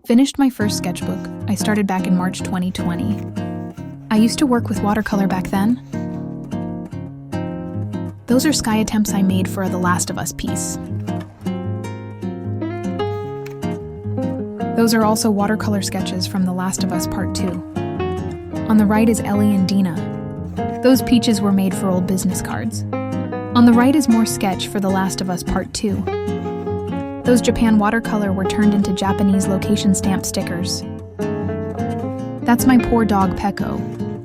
Finished my first sketchbook. I started back in March 2020. I used to work with watercolor back then. Those are sky attempts I made for the Last of Us piece. Those are also watercolor sketches from The Last of Us Part 2. On the right is Ellie and Dina. Those peaches were made for old business cards. On the right is more sketch for The Last of Us Part 2. Those Japan watercolor were turned into Japanese location stamp stickers. That's my poor dog Peko,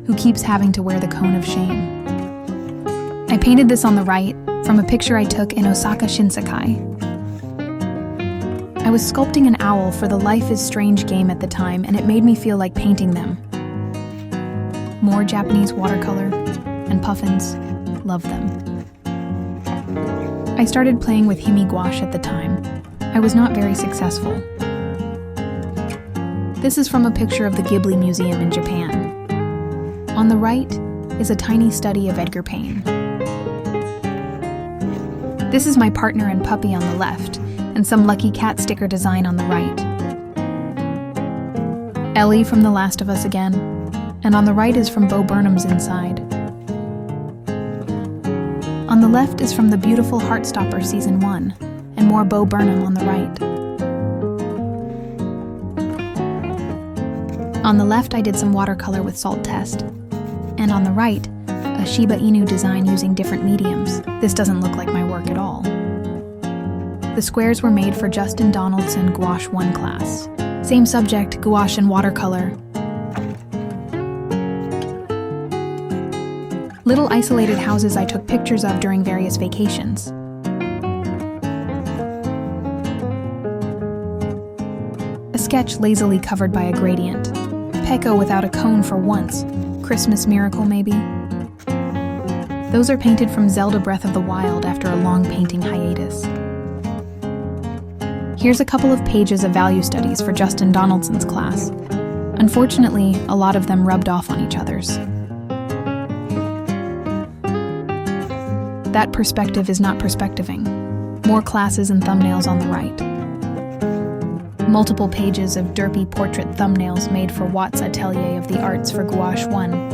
who keeps having to wear the cone of shame. I painted this on the right from a picture I took in Osaka Shinsekai. I was sculpting an owl for the Life is Strange game at the time, and it made me feel like painting them. More Japanese watercolor and puffins. Love them. I started playing with Himi gouache at the time. I was not very successful. This is from a picture of the Ghibli Museum in Japan. On the right is a tiny study of Edgar Payne. This is my partner and puppy on the left, and some lucky cat sticker design on the right. Ellie from The Last of Us again, and on the right is from Bo Burnham's Inside. On the left is from the beautiful Heartstopper Season 1, and more Bo Burnham on the right. On the left I did some watercolor with Salt Test, and on the right, a Shiba Inu design using different mediums. This doesn't look like my work at all. The squares were made for Justin Donaldson Gouache 1 class. Same subject, gouache and watercolor. Little isolated houses I took pictures of during various vacations. A sketch lazily covered by a gradient. Peko without a cone for once. Christmas miracle, maybe? Those are painted from Zelda Breath of the Wild after a long painting hiatus. Here's a couple of pages of value studies for Justin Donaldson's class. Unfortunately, a lot of them rubbed off on each other's. That perspective is not perspectiving. More classes and thumbnails on the right. Multiple pages of derpy portrait thumbnails made for Watt's Atelier of the Arts for Gouache 1.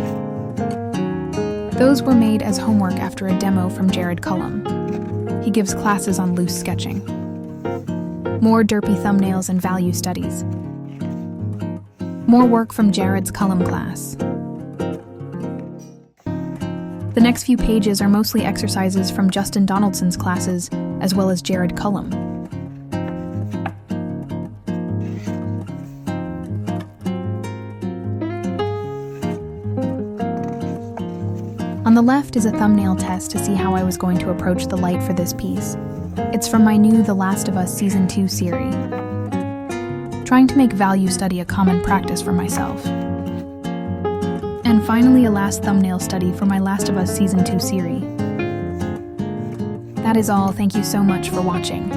Those were made as homework after a demo from Jared Cullum. He gives classes on loose sketching. More derpy thumbnails and value studies. More work from Jared's Cullum class. The next few pages are mostly exercises from Justin Donaldson's classes, as well as Jared Cullum. On the left is a thumbnail test to see how I was going to approach the light for this piece. It's from my new The Last of Us Season 2 series. Trying to make value study a common practice for myself. And finally, a last thumbnail study for my Last of Us Season 2 series. That is all. Thank you so much for watching.